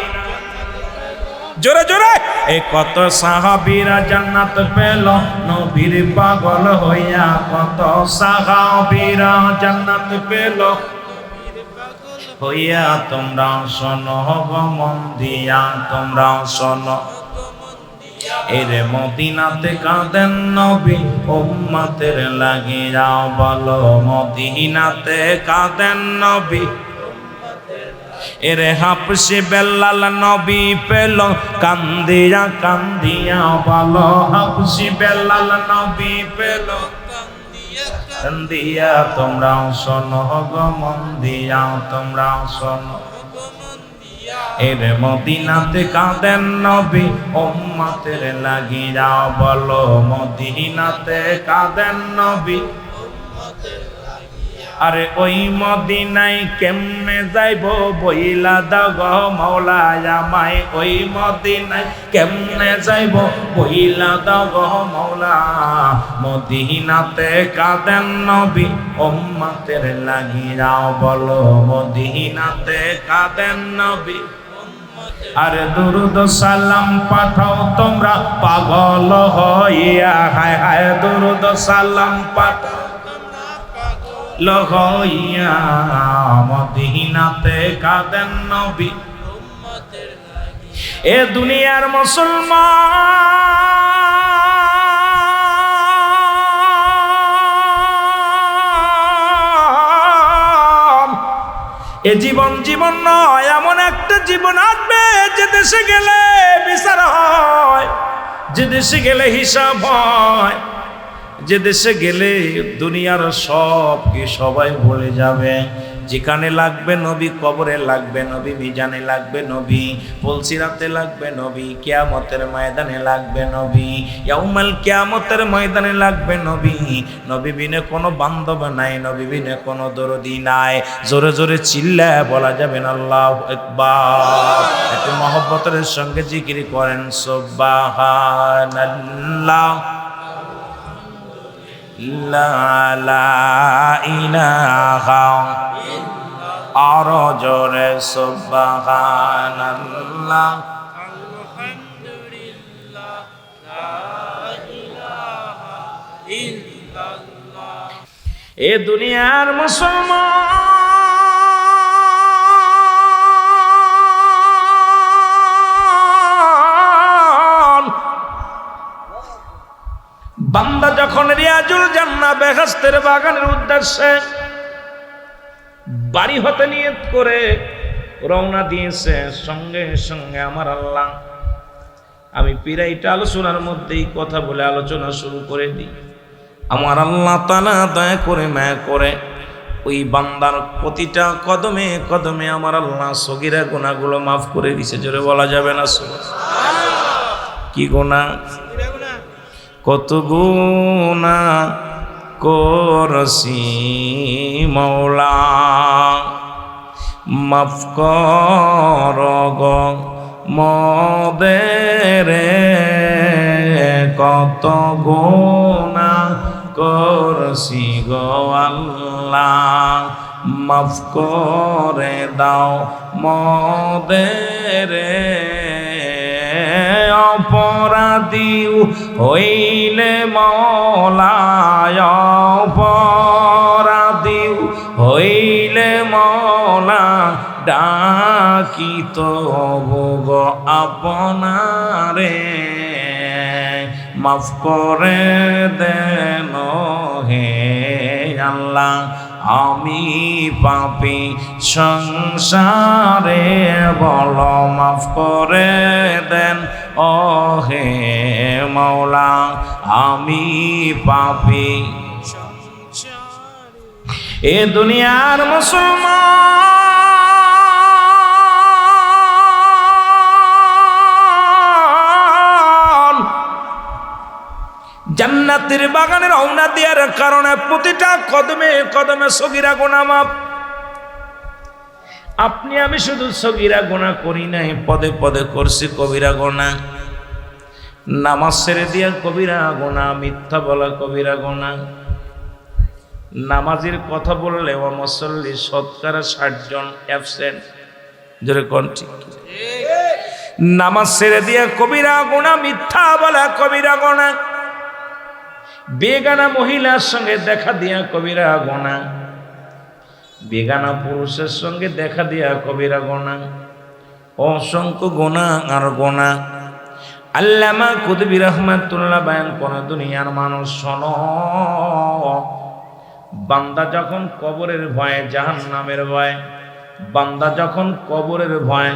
জোরে জোরে এই কত সাহাবীরা জান্নাত পেল নবীর পাগল হইয়া কত সাহাবীরা জান্নাত পেল হইয়া তোমরা শোনো গো মন দিয়া তোমরা শোনো এরে মদিনাতে কাঁদেন নবী উম্মতের লাগিয়াও বলো মদিনাতে কাঁদেন নবী এরে হাফসি বেলাল নবী পেল কান্দিয়া কান্দিয়া বলো হাফসি বেলাল নবী পেল কান্দিয়া তোমরা শোনো গো মন দিয়া তোমরা শোনো এরে মদিনাতে কাঁদেন নবী উম্মতের লাগিয়াও বলো মদিনাতে কাঁদেন নবী আরে ওই মদিনায় কেমনে যাইব বইলা দাও গো মাওলা আমায়, ওই মদিনায় কেমনে যাইব বইলা দাও গো মাওলা। মদিনাতে কাঁদেন নবী উম্মতের লাগিয়াও বলো, মদিনাতে কাঁদেন নবী। আরে দুরুদ সালাম পাঠাও তোমরা পাগল হইয়া, হায় হায় দুরুদ সালাম পাঠাও লহইয়া, মদিনাতে কাঁদেন নবী। এ দুনিয়ার মুসলমান, এ জীবন জীবন নয়, এমন একটা জীবন আসবে যে দেশে গেলে বিচার হয়, যে দেশে গেলে হিসাব হয়, যে দেশে গেলে দুনিয়ার সব কি সবাই ভুলে যাবে। যেখানে লাগবে নবী, কবরে লাগবে নবী, মিজানে লাগবে নবী, পুলসিরাতে লাগবে নবী, কিয়ামতের ময়দানে লাগবে নবী, ইয়াউমাল কিয়ামতের ময়দানে লাগবে নবী। নবী বিনে কোনো বান্ধব নাই, নবী বিনে কোনো দরদি নাই। জোরে জোরে চিল্লায় বলা যাবে না আল্লাহু আকবার। একটু মহব্বতের সঙ্গে জিকির করেন সুবহানাল্লাহ, লা ইলাহা আরো জোরে সুবহানাল্লাহ, আলহামদুলিল্লাহ, লা ইলাহা ইল্লাল্লাহ। এ দুনিয়ার মুসলমান, বান্দা যখন রিয়াজুল জান্নাহ বেহেশতের বাগানের উদ্দেশ্যে বাড়ি হতে নিয়ত করে রওনা দিয়েছে, সঙ্গে সঙ্গে আমার আল্লাহ, আমি পিরাইটা আলোচনার মধ্যেই কথা বলে আলোচনা শুরু করে দিই। আমার আল্লাহ তাআলা দয়া করে মায়া করে ওই বান্দার প্রতিটা কদমে কদমে আমার আল্লাহ সগীরা গুনাহগুলো মাফ করে দিয়েছে। জোরে বলা যাবে না সুবহানাল্লাহ। কি গুনাহ? কত গুনাহ করছি মওলা, মাফ কর গো মোদেরে, কত গুনাহ করছি গো আল্লাহ, মাফ করে দাও মোদেরে। অপরাধী হইলে মওলা, অপরাধী হইলে মওলা, ডাকি তো গো আপনারে, মাফ করে দেন হে আল্লাহ। আমি পাপী সংসারে, বলো মাফ করে দেন ও হে মাওলা। আমি পাপী এ দুনিয়ার মুসলমান, জান্নাতের বাগানের রওনা দেওয়ার কারণে প্রতিটা কদমে কদমে সগীরা গুনাহ মাফ। আপনি আমি শুধু সগীরা গুনাহ করি নাই, পদে পদে করছি কবিরা গুনাহ। নামাজ ছেড়ে দিয়া কবিরা গুনাহ, মিথ্যা বলা কবিরা গুনাহ। নামাজের কথা বললে ও মুসল্লি শতকরা 60 জন অ্যাবসেন্ট। জোরে কোন ঠিক? নামাজ ছেড়ে দিয়া কবিরা গুনাহ, মিথ্যা বলা কবিরা গুনাহ। বেগানা মহিলার সঙ্গে দেখা দিয়া কবিরা গুনাহ, বেগানা পুরুষের সঙ্গে দেখা দিয়া কবিরা গুনাহ। অসংখ্য গুনাহ আর গুনাহ। আল্লামা কুতুবী রাহমাতুল্লাহ বয়ান করে, দুনিয়ার মানুষ শোনো, বান্দা যখন কবরের ভয়ে, জাহান্নামের ভয়ে, বান্দা যখন কবরের ভয়,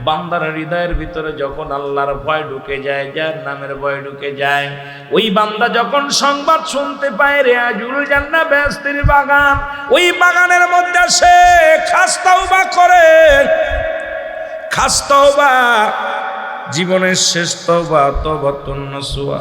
বান্দার হৃদয়ের ভিতরে যখন আল্লাহর ভয় ঢুকে যায়, জাহান্নামের ভয় ঢুকে যায়, ওই বান্দা যখন সংবাদ শুনতে পায় রিয়াজুল জান্নাহ বেহেশতের বাগান, ওই বাগানের মধ্যে সে খাস তওবা করে, খাস তওবা, জীবনের শেষ তওবা, তওবাতুন নাসুহা।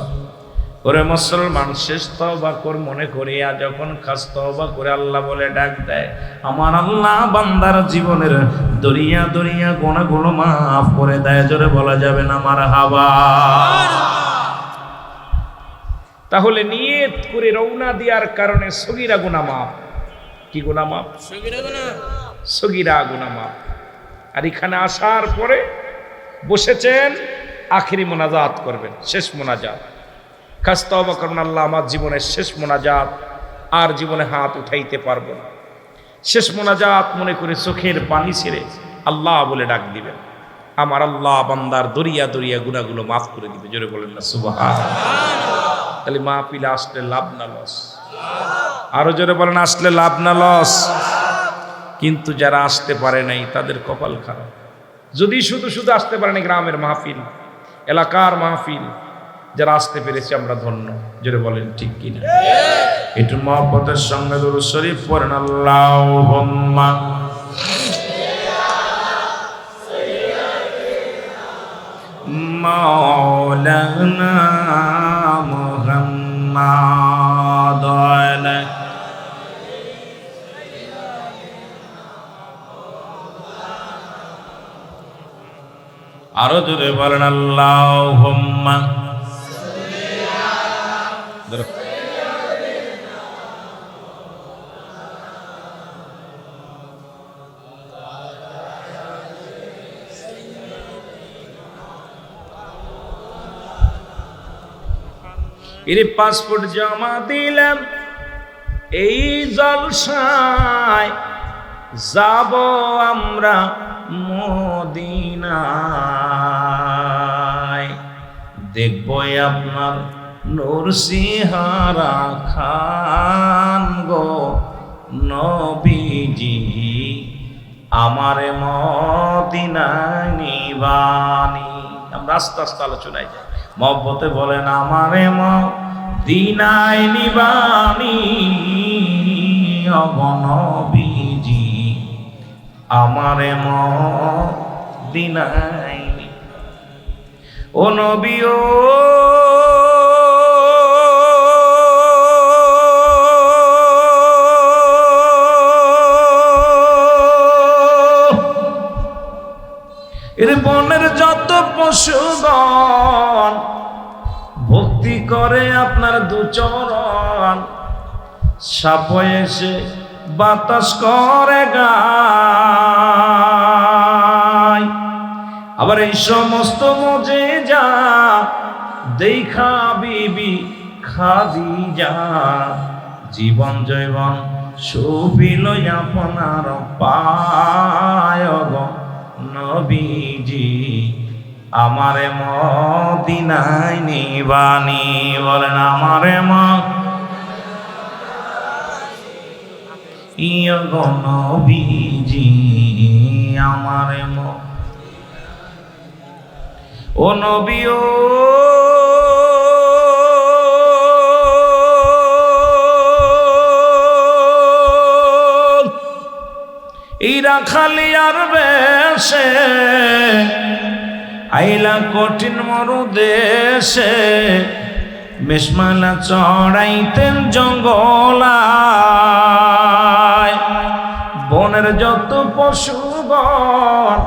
ওরে মুসলমান, শেষ তওবা কর মনে করিয়া যখন খাস তওবা করে আল্লাহ বলে ডাক দেয়, আমার আল্লাহ বান্দার জীবনের দরিয়া দরিয়া গুনাহগুলো মাফ করে দেয়। জোরে বলা যাবে না মারহাবা। তাহলে নিয়ত করে রওনা দেওয়ার কারণে সগীরা গুনাহ মাফ। কি গুনাহ মাফ? সগীরা গুনাহ মাফ। আর এখানে আসার পরে বসেছেন, আখিরি মোনাজাত করবেন, শেষ মোনাজাত। খাস তওবা করুন, আল্লাহ আমার জীবনের শেষ মোনাজাত, আর জীবনে হাত উঠাইতে পারবো না। শেষ মোনাজাত মনে করে চোখের পানি ছেড়ে আল্লাহ বলে ডাক দিবেন। আমার আল্লাহ বান্দার দরিয়া দরিয়া গুনাহগুলো মাফ করে দিবে। জোরে বলেন না সুবহানাল্লাহ। তাহলে মাহফিলে আসলে লাভ না লস? আরো জোরে বলেন, আসলে লাভ না লস? কিন্তু যারা আসতে পারে নাই তাদের কপাল খারাপ। যদি শুধু শুধু আসতে পারে নাই, গ্রামের মাহফিল, এলাকার মাহফিল, যারা আসতে পেরেছে আমরা ধন্য। জোরে বলেন ঠিক কিনা? একটু মহব্বতের সঙ্গে দুরূদ শরীফ পড়েন। আল্লাহুম্মা মাওলানা মুহাম্মাদ আরো জোরে বলেন আল্লাহুম্মা। এর পাসপোর্ট জমা দিলাম, এই জলসায় যাব আমরা মদিনায়, দেখব আপনার নূর সিহারা খান গো নবীজি, আমারে মদিনায় নিবানি। আমরা আস্তে আস্তে আলোচনায় যাই। মহব্বতে বলেন, আমারে মদিনায় নিবানি নবীজি, আমারে মদিনায়। ও নবী ও এর বনের যত পশুগণ ভক্তি করে আপনার দুচরণ, সাপ এসে বাতাস করে গায়। আবার এই সমস্ত মুজিজা দেখা বিবি খাদিজা, জীবন জৈবন সুবিল আপনার পায় গো নবীজি, আমারে মদিনায় নিবানি। বলেন, আমারে ইয় গো নবীজি, আমারে ও নবী ও ইরা খালি আর বেশে আইলা কঠিন মরু দেশে, মেষমালা চড়াইতেন জঙ্গলায়। বনের যত পশুগণ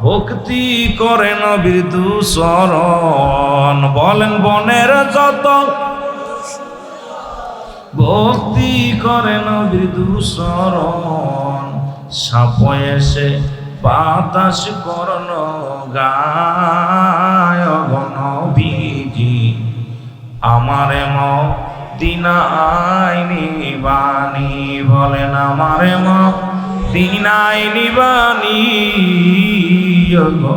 ভক্তি করে নবীর দুচরণ। বলেন, বনের যত ভক্তি করে নবীর দুচরণ, সাপ এসে বাতাস করন গায় গো নবীজি, আমারে মদিনায় নিবানি। বলেন, আমারে মদিনায় নিবানি গো,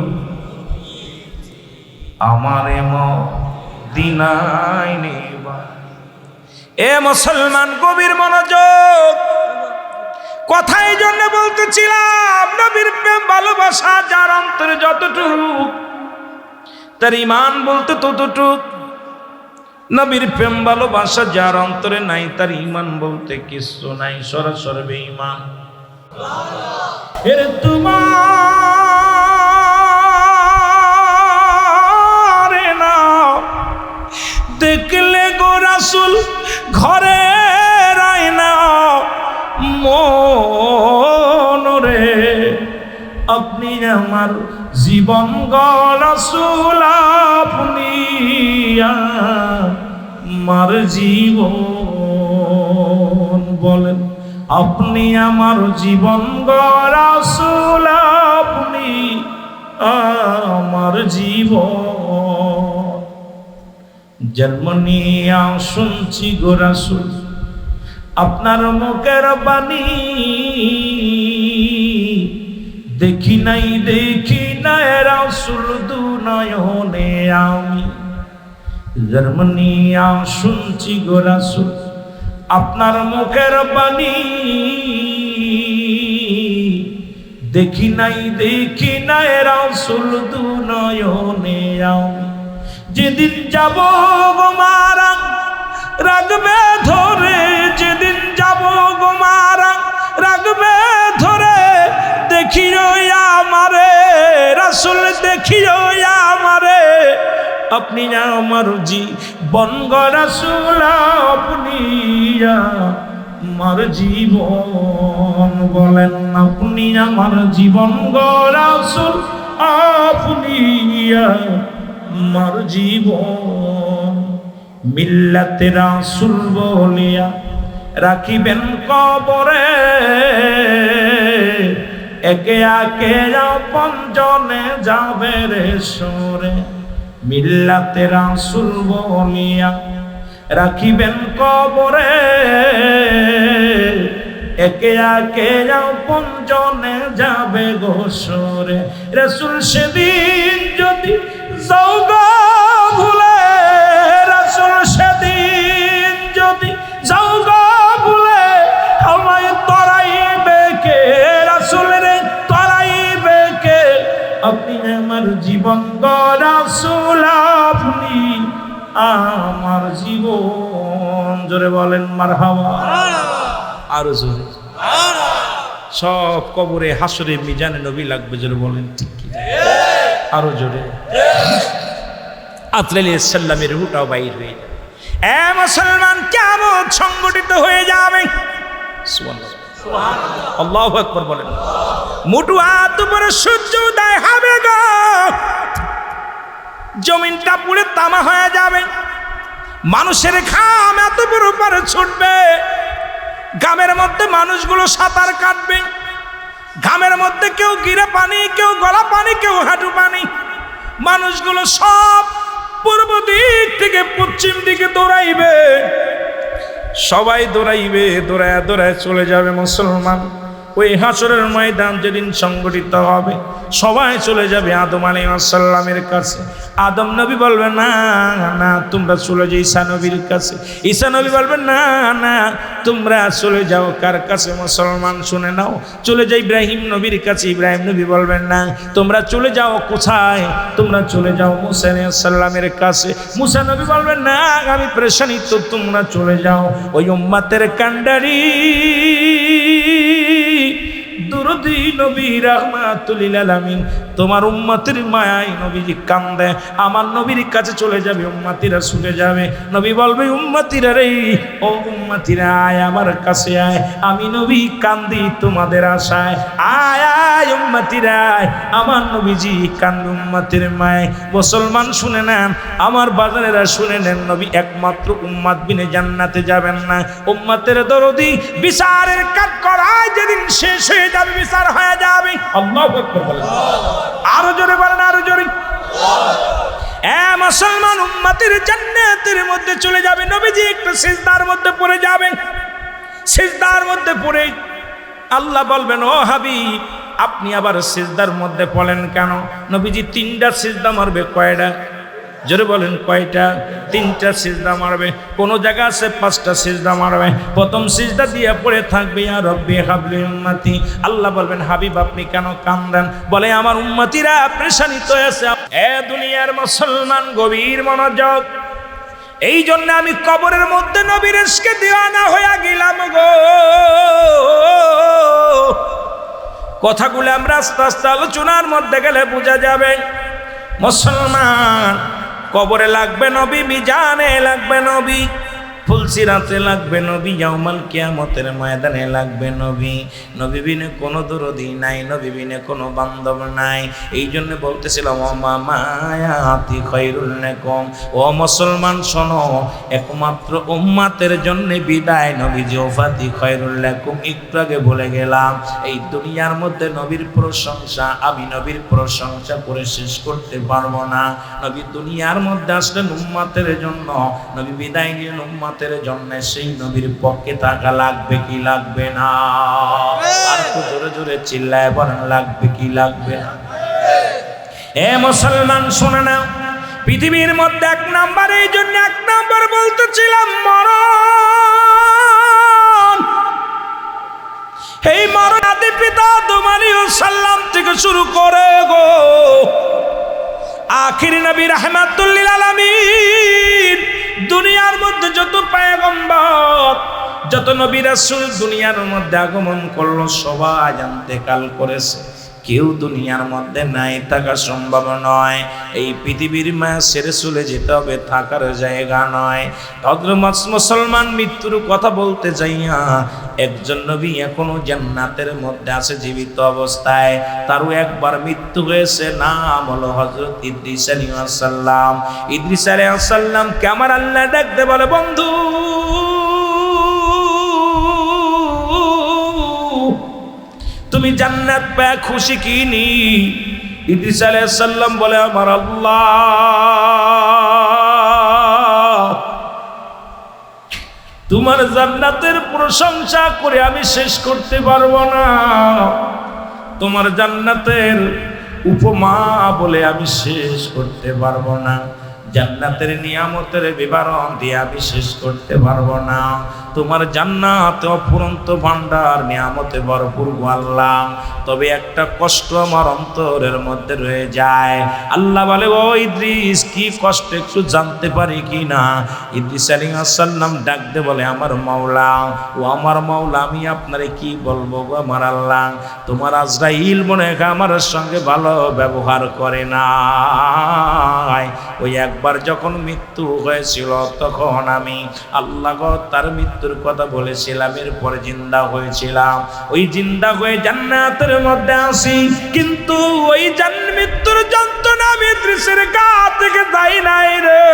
আমারে মদিনায় নিবানি। এ মুসলমান, গভীর মনোযোগ। কথা এই জন্য বলতেছিলাম, নবীর প্রেম ভালোবাসা যার অন্তরে যতটুক, তার ঈমান বলতে ততটুক। নবীর প্রেম ভালোবাসা যার অন্তরে নাই, তার ঈমান বলতে কিছু নাই, সরাসরি বেঈমান। এর তোমার না দেখলে গো রাসূল ঘরে রায়না মনরে আপনি আমার জীবন গো রাসূল আপনি আমার জীবন বলেন আপনি আমার জীবন গো রাসূল আপনি আমার জীবন জন্ম নিয়া শুনছি গো রাসূল আপনার মুখের বাণী দেখি নাই রাসূল দুনয়নে আমি জন্ম নিয়া শুনছি গো রাসূল আপনার মুখের বাণী দেখি নাই রাসূল দুনয়নে আমি যেদিন যাব গো মারা রাগবে ধরে যেদিন যাব গো মারা রাগবে ধরে দেখিও আমারে রাসূল দেখিও আমারে আপনি আমার জীবন গো রাসূল আপনি আমার জীবন বলেন আপনি আমার জীবন গো রাসূল আপনি আমার জীবন মিল্লাতে রাসূল বলিয়া রাখিবেন কবরে একে একে আপন জনে যাবে রে সরে মিল্লাতে রাসূল বলিয়া রাখিবেন কবরে একে একে আপন জনে যাবে গো সরে রাসূল সেদিন যদি যাও গো ভুলে রাসূল সেদিন যদি যাও গো ভুলে আমায় তরাইবে কে রাসূল রে তরাইবে কে আপনি আমার জীবন গো রাসূল আপনি আমার জীবন জোরে বলেন মারহাবা আরো জোরে সব কবরে হাসরে মিজানে নবী লাগবে জোরে বলেন ঠিক কি আরো জোরে আতরাইল সাল্লামের রূহটাও বাইর হয়ে যাবে এ মুসলমান কিয়ামত সংগঠিত হয়ে যাবে সুবহানাল্লাহ আল্লাহু আকবার বলেন মুটু হাত উপরে সূর্য উদয় হবে গো জমিনটা পুরো তামা হয়ে যাবে মানুষের ঘাম এত বড় উপরে ছুটবে ঘামের মধ্যে মানুষগুলো সাঁতার কাটবে ঘামের মধ্যে কেউ গিরে পানি কেউ গলা পানি কেউ হাঁটু পানি মানুষগুলো সব পূর্ব দিক থেকে পশ্চিম দিকে দৌড়াইবে সবাই দৌড়াইবে দৌড়ায় দৌড়ায় চলে যাবে মুসলমান ওই হাসরের ময়দান যেদিন সংগঠিত হবে সবাই চলে যাবে আদম আলাইহিস সালামের কাছে আদম নবী বলবে না না তোমরা চলে যাও ঈসা নবীর কাছে ঈসা নবী বলবেন না না তোমরা চলে যাও কার কাছে মুসলমান শুনে নাও চলে যাও ইব্রাহিম নবীর কাছে ইব্রাহিম নবী বলবেন না তোমরা চলে যাও কোথায় তোমরা চলে যাও মুসা আলাইহিস সালামের কাছে মুসা নবী বলবেন না আমি পেরেশানি তো তোমরা চলে যাও ওই উম্মতের কান্ডারি দুরুদি নবী রাহমাতুল লিল আলামিন তোমার উম্মতের মায়ায় নবীজি কান্দে আমার নবীর কাছে চলে যাবে উম্মতিরা ছুটে যাবে নবী বলবে উম্মতিরা রে ও উম্মতিরা আয় আমার কাছে আয় আমি নবী কান্দি তোমাদের আশায় আয় আয় উম্মতিরা আমার নবীজি কান্দে উম্মতের মায়ায় মুসলমান শুনে নেন আমার বাজারেরা শুনে নেন নবী একমাত্র উম্মত বিনে জান্নাতে যাবেন না উম্মতের দরদি বিচারের কাজ করায় যেদিন শেষ হয়ে যাবে বিচার হয়ে যাবে আল্লাহু আকবার বলেন আরো জোরে বলেন আরো জোরে এ মুসলমান উম্মতের জান্নাতের মধ্যে চলে যাবে নবীজি একটু সিজদার মধ্যে পড়ে যাবেন সিজদার মধ্যে পড়ে আল্লাহ বলবেন ও হাবিব আপনি আবার সিজদার মধ্যে পড়েন কেন নবীজি তিনটা সিজদা মারবে কয়টা জোরে বলেন কয়টা তিনটা সিজদা মারবে কোন জায়গা আছে পাঁচটা সিজদা মারবে প্রথম সিজদা দিয়ে পড়ে থাকবে ইয়া রব্বি হাবলি উম্মতি আল্লাহ বলবেন হাবিব আপনি কেন কান্দেন বলে আমার উম্মতিরা পেরেশানিতে আছে এ দুনিয়ার মুসলমান গভীর মনোযোগ এই জন্য আমি কবরের মধ্যে নবীর ইশকে দিওয়ানা হয়ে গেলাম গো কথাগুলো আমরা আস্তে আস্তে আলোচনার মধ্যে গেলে বোঝা যাবে মুসলমান কবরে লাগবে নবী মিজানে লাগবে নবী ফুলসিরাতে লাগবে নবী, ইয়াউমাল কিয়ামতের ময়দানে লাগবে নবী। নবী বিনে কোনো দরদি নাই, নবী বিনে কোনো বান্ধব নাই। এই জন্য বলতেছিলাম ও মামায়াতি খায়রুল লাকুম, ও মুসলমান শোনো, একমাত্র উম্মাতের জন্য বিদায় নবীজি ওফাতি খায়রুল লাকুম। একটু আগে বলে গেলাম, এই দুনিয়ার মধ্যে নবীর প্রশংসা আমি নবীর প্রশংসা করে শেষ করতে পারবো না। নবী দুনিয়ার মধ্যে আসলেন উম্মাতের জন্য, নবী বিদায় নিলেন উম্মাতের জন্য। সেই নবীর পক্ষে থাকা লাগবে কি লাগবে না? আর তো জোরে জোরে চিল্লায় বলেন লাগবে কি লাগবে না? এ মুসলমান শুনে নাও, পৃথিবীর মধ্যে এক নাম্বার, এই জন্য এক নাম্বার বলতেছিলাম মরণ। এই মরণ আদি পিতা আদম আলাইহিস সালাম থেকে শুরু করে গো আখির নবী রাহমাতুল লিল আলামিন, দুনিয়ার মধ্যে যত পয়গম্বর, যত নবী রাসূল দুনিয়ার মধ্যে আগমন করলো, সবাই ইন্তেকাল করেছে। কেউ দুনিয়ার মধ্যে নাই, থাকা সম্ভব নয়। এই পৃথিবীর মায়া ছেড়ে চলে যেতে হবে, থাকার জায়গা নয়। হযরত মুসলমান মৃত্যুর কথা বলতে যাইয়া একজন নবী এখনো জান্নাতের মধ্যে আছে জীবিত অবস্থায়, তারও একবার মৃত্যু হয়েছে, নাম হলো হযরত ইদ্রিস আলাইহিস সালাম। ইদ্রিস আলাইহিস সালাম কে আমার আল্লাহ ডাকতে বলে, বন্ধু তুমি জান্নাত পেয়ে খুশি কি নি? ইদ্রিস আলাইহিস সালাম বলে, আমার আল্লাহ, তোমার জান্নাতের প্রশংসা করে আমি শেষ করতে পারবো না, তোমার জান্নাতের উপমা বলে আমি শেষ করতে পারবো না, জান্নাতের নিয়ামতের বিবরণ দিয়ে আমি শেষ করতে পারবো না। তোমার জান্নাত অফুরন্ত ভান্ডার, নিয়ামতে ভরপুর গো আল্লাহ। তবে একটা কষ্ট আমার অন্তরের মধ্যে রয়ে যায়। আল্লাহ বলে, ও ইদ্রিস, কি কষ্ট একটু জানতে পারি কি না? ইদ্রিস আলাইহিস সালাম ডাক দে বলে, আমার মাওলা, ও আমার মাওলা, আমি আপনারে কি বলবো গো আমার আল্লাহ, তোমার আজরাইল মনে হয় আমার সঙ্গে ভালো ব্যবহার করে না। ওই একবার যখন মৃত্যু হয়েছিল তখন আমি আল্লাহ গো তার মৃত্যুর কথা বলেছিলাম, এরপরে জিন্দা হয়েছিলাম। ওই জিন্দা হয়ে জান্নাতের মধ্যে আসি, কিন্তু ওই মৃত্যুর যন্ত্রণা আমি ইদ্রিসের গা থেকে যাই নাই রে।